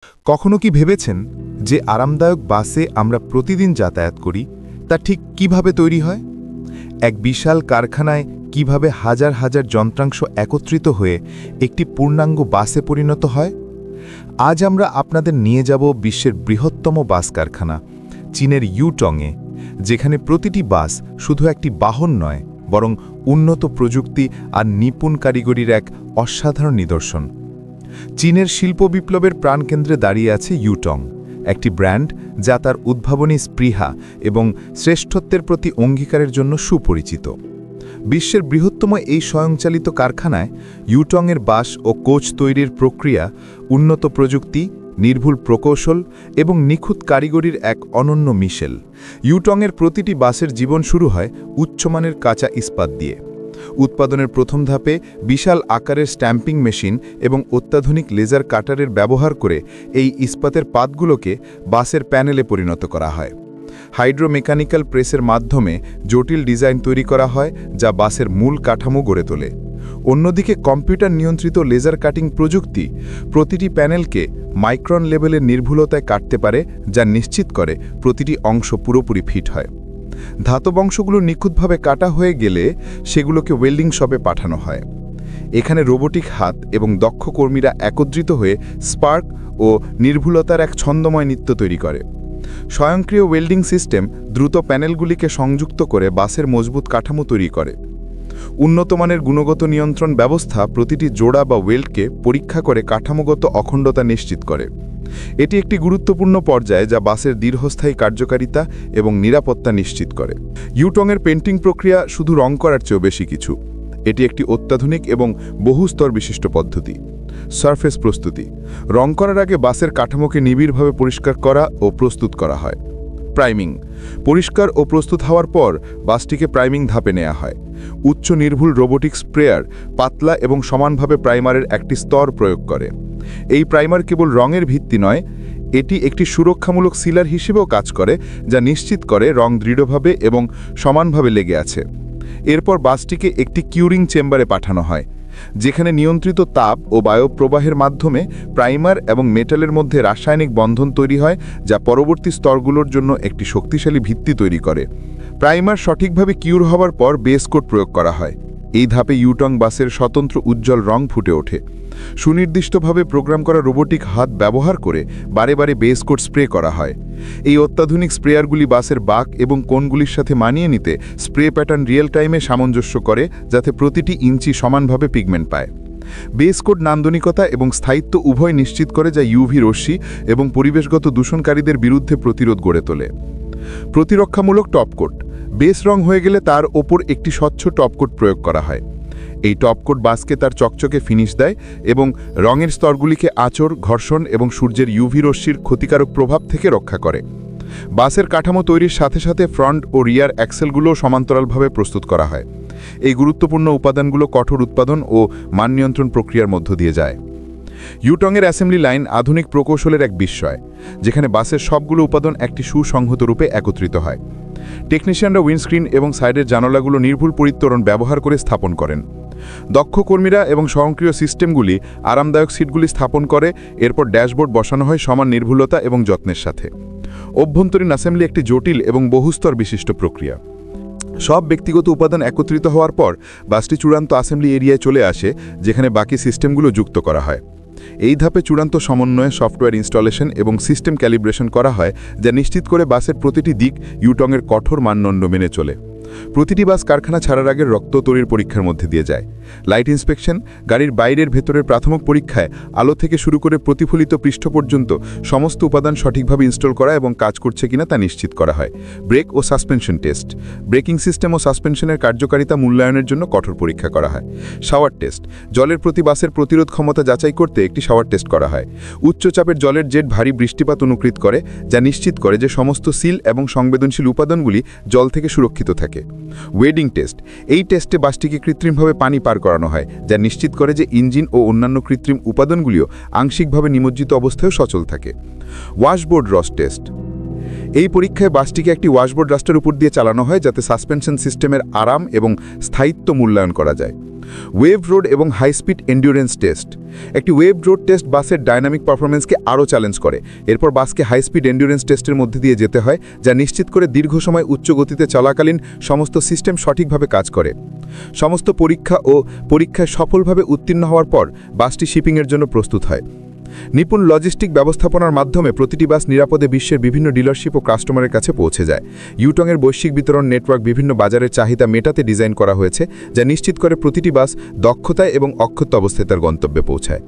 কখনো কি ভেবেছেন যে আরামদায়ক বাসে আমরা প্রতিদিন যাতায়াত করি তা ঠিক কিভাবে তৈরি হয়? এক বিশাল কারখানায় কিভাবে হাজার হাজার যন্ত্রাংশ একত্রিত হয়ে একটি পূর্ণাঙ্গ বাসে পরিণত হয়? আজ আমরা আপনাদের নিয়ে যাব বিশ্বের বৃহত্তম বাস কারখানা চীনের ইউটংয়ে, যেখানে প্রতিটি বাস শুধু একটি বাহন নয়, বরং উন্নত প্রযুক্তি আর নিপুণ কারিগরির এক অসাধারণ নিদর্শন। চীনের শিল্প বিপ্লবের প্রাণকেন্দ্রে দাঁড়িয়ে আছে ইউটং, একটি ব্র্যান্ড যা তার উদ্ভাবনী স্পৃহা এবং শ্রেষ্ঠত্বের প্রতি অঙ্গীকারের জন্য সুপরিচিত। বিশ্বের বৃহত্তম এই স্বয়ংচালিত কারখানায় ইউটংয়ের বাস ও কোচ তৈরির প্রক্রিয়া উন্নত প্রযুক্তি, নির্ভুল প্রকৌশল এবং নিখুঁত কারিগরির এক অনন্য মিশেল। ইউটংয়ের প্রতিটি বাসের জীবন শুরু হয় উচ্চমানের কাঁচা ইস্পাত দিয়ে। উৎপাদনের প্রথম ধাপে বিশাল আকারের স্ট্যাম্পিং মেশিন এবং অত্যাধুনিক লেজার কাটারের ব্যবহার করে এই ইস্পাতের পাতগুলোকে বাসের প্যানেলে পরিণত করা হয়। হাইড্রোমেকানিক্যাল প্রেসের মাধ্যমে জটিল ডিজাইন তৈরি করা হয়, যা বাসের মূল কাঠামো গড়ে তোলে। অন্যদিকে কম্পিউটার নিয়ন্ত্রিত লেজার কাটিং প্রযুক্তি প্রতিটি প্যানেলকে মাইক্রন লেভেলের নির্ভুলতায় কাটতে পারে, যা নিশ্চিত করে প্রতিটি অংশ পুরোপুরি ফিট হয়। ধাতব অংশগুলো নিখুঁতভাবে কাটা হয়ে গেলে সেগুলোকে ওয়েল্ডিং শপে পাঠানো হয়। এখানে রোবোটিক হাত এবং দক্ষ কর্মীরা একত্রিত হয়ে স্পার্ক ও নির্ভুলতার এক ছন্দময় নৃত্য তৈরি করে। স্বয়ংক্রিয় ওয়েল্ডিং সিস্টেম দ্রুত প্যানেলগুলিকে সংযুক্ত করে বাসের মজবুত কাঠামো তৈরি করে। উন্নতমানের গুণগত নিয়ন্ত্রণ ব্যবস্থা প্রতিটি জোড়া বা ওয়েল্ডকে পরীক্ষা করে কাঠামোগত অখণ্ডতা নিশ্চিত করে। এটি একটি গুরুত্বপূর্ণ পর্যায় যা বাসের দীর্ঘস্থায়ী কার্যকারিতা এবং নিরাপত্তা নিশ্চিত করে। ইউটংয়ের পেন্টিং প্রক্রিয়া শুধু রং করার চেয়েও বেশি কিছু। এটি একটি অত্যাধুনিক এবং বহুস্তর বিশিষ্ট পদ্ধতি। সারফেস প্রস্তুতি: রং করার আগে বাসের কাঠামোকে নিবিড়ভাবে পরিষ্কার করা ও প্রস্তুত করা হয়। প্রাইমিং: পরিষ্কার ও প্রস্তুত হওয়ার পর বাসটিকে প্রাইমিং ধাপে নেওয়া হয়। উচ্চ নির্ভুল রোবোটিক স্প্রেয়ার পাতলা এবং সমানভাবে প্রাইমারের একটি স্তর প্রয়োগ করে। এই প্রাইমার কেবল রঙের ভিত্তি নয়, এটি একটি সুরক্ষামূলক সিলার হিসেবেও কাজ করে, যা নিশ্চিত করে রং দৃঢ়ভাবে এবং সমানভাবে লেগে আছে। এরপর বাসটিকে একটি কিউরিং চেম্বারে পাঠানো হয়, যেখানে নিয়ন্ত্রিত তাপ ও বায়ু প্রবাহের মাধ্যমে প্রাইমার এবং মেটালের মধ্যে রাসায়নিক বন্ধন তৈরি হয়, যা পরবর্তী স্তরগুলোর জন্য একটি শক্তিশালী ভিত্তি তৈরি করে। প্রাইমার সঠিকভাবে কিউর হওয়ার পর বেস কোট প্রয়োগ করা হয়। এই ধাপে ইউটং বাসের স্বতন্ত্র উজ্জ্বল রং ফুটে ওঠে। সুনির্দিষ্টভাবে প্রোগ্রাম করা রোবোটিক হাত ব্যবহার করে বারে বারে বেস কোট স্প্রে করা হয়। এই অত্যাধুনিক স্প্রেয়ারগুলি বাসের বাঁক এবং কোণগুলির সাথে মানিয়ে নিতে স্প্রে প্যাটার্ন রিয়েল টাইমে সামঞ্জস্য করে, যাতে প্রতিটি ইঞ্চি সমানভাবে পিগমেন্ট পায়। বেস কোট নান্দনিকতা এবং স্থায়িত্ব উভয় নিশ্চিত করে, যা ইউভি রশ্মি এবং পরিবেশগত দূষণকারীদের বিরুদ্ধে প্রতিরোধ গড়ে তোলে। প্রতিরক্ষামূলক টপকোট: বেস রং হয়ে গেলে তার ওপর একটি স্বচ্ছ টপকোট প্রয়োগ করা হয়। এই টপকোট বাসকে তার চকচকে ফিনিশ দেয় এবং রঙের স্তরগুলিকে আঁচড়, ঘর্ষণ এবং সূর্যের ইউভি রশ্মির ক্ষতিকারক প্রভাব থেকে রক্ষা করে। বাসের কাঠামো তৈরির সাথে সাথে ফ্রন্ট ও রিয়ার অ্যাক্সেলগুলোও সমান্তরালভাবে প্রস্তুত করা হয়। এই গুরুত্বপূর্ণ উপাদানগুলো কঠোর উৎপাদন ও মান নিয়ন্ত্রণ প্রক্রিয়ার মধ্য দিয়ে যায়। ইউটংয়ের অ্যাসেম্বলি লাইন আধুনিক প্রকৌশলের এক বিস্ময়, যেখানে বাসের সবগুলো উপাদান একটি সুসংহত রূপে একত্রিত হয়। টেকনিশিয়ানরা উইন্ডস্ক্রিন এবং সাইডের জানালাগুলো নির্ভুল পরিত্তরণ ব্যবহার করে স্থাপন করেন। দক্ষ কর্মীরা এবং স্বয়ংক্রিয় সিস্টেমগুলি আরামদায়ক সিটগুলি স্থাপন করে, এরপর ড্যাশবোর্ড বসানো হয় সমান নির্ভুলতা এবং যত্নের সাথে। অভ্যন্তরীণ অ্যাসেম্বলি একটি জটিল এবং বহুস্তর বিশিষ্ট প্রক্রিয়া। সব ব্যক্তিগত উপাদান একত্রিত হওয়ার পর বাসটি চূড়ান্ত অ্যাসেম্বলি এরিয়ায় চলে আসে, যেখানে বাকি সিস্টেমগুলো যুক্ত করা হয়। এই ধাপে চূড়ান্ত সমন্বয়ে সফটওয়্যার ইনস্টলেশন এবং সিস্টেম ক্যালিব্রেশন করা হয়, যা নিশ্চিত করে বাসের প্রতিটি দিক ইউটংয়ের কঠোর মানদণ্ড মেনে চলে। প্রতিটি বাস কারখানা ছাড়ার আগের রক্ত তৈরির পরীক্ষার মধ্যে দিয়ে যায়। লাইট ইন্সপেকশন: গাড়ির বাইরের ভেতরের প্রাথমিক পরীক্ষায় আলো থেকে শুরু করে প্রতিফলিত পৃষ্ঠ পর্যন্ত সমস্ত উপাদান সঠিকভাবে ইনস্টল করা এবং কাজ করছে কিনা তা নিশ্চিত করা হয়। ব্রেক ও সাসপেনশন টেস্ট: ব্রেকিং সিস্টেম ও সাসপেনশনের কার্যকারিতা মূল্যায়নের জন্য কঠোর পরীক্ষা করা হয়। শাওয়ার টেস্ট: জলের প্রতি বাসের প্রতিরোধ ক্ষমতা যাচাই করতে একটি শাওয়ার টেস্ট করা হয়। উচ্চ চাপের জলের জেট ভারী বৃষ্টিপাত অনুকৃত করে, যা নিশ্চিত করে যে সমস্ত সিল এবং সংবেদনশীল উপাদানগুলি জল থেকে সুরক্ষিত থাকে। ওয়েডিং টেস্ট: এই টেস্টে বাসটিকে কৃত্রিমভাবে পানি পার করানো হয়, যা নিশ্চিত করে যে ইঞ্জিন ও অন্যান্য কৃত্রিম উপাদানগুলিও আংশিকভাবে নিমজ্জিত অবস্থায়ও সচল থাকে। ওয়াশবোর্ড রস্ট টেস্ট: এই পরীক্ষায় বাসটিকে একটি ওয়াশবোর্ড রাস্টার উপর দিয়ে চালানো হয়, যাতে সাসপেনশন সিস্টেমের আরাম এবং স্থায়িত্ব মূল্যায়ন করা যায়। ওয়েভ রোড এবং হাই স্পিড এন্ডিউরেন্স টেস্ট। একটি ওয়েভ রোড টেস্ট বাসের ডাইনামিক পারফরমেন্সকে আরও চ্যালেঞ্জ করে। এরপর বাসকে হাই স্পিড এন্ডিউরেন্স টেস্টের মধ্যে দিয়ে যেতে হয়, যা নিশ্চিত করে দীর্ঘ সময় উচ্চ গতিতে চলাকালীন সমস্ত সিস্টেম সঠিকভাবে কাজ করে। সমস্ত পরীক্ষায় সফলভাবে উত্তীর্ণ হওয়ার পর বাসটি শিপিংয়ের জন্য প্রস্তুত হয়। নিপুণ লজিস্টিক ব্যবস্থাপনার মাধ্যমে প্রতিটি বাস নিরাপদে বিশ্বের বিভিন্ন ডিলারশিপ ও কাস্টমারের কাছে পৌঁছে যায়। ইউটংয়ের বৈশ্বিক বিতরণ নেটওয়ার্ক বিভিন্ন বাজারের চাহিদা মেটাতে ডিজাইন করা হয়েছে, যা নিশ্চিত করে প্রতিটি বাস দক্ষতায় এবং অক্ষত অবস্থায় তার গন্তব্যে পৌঁছায়।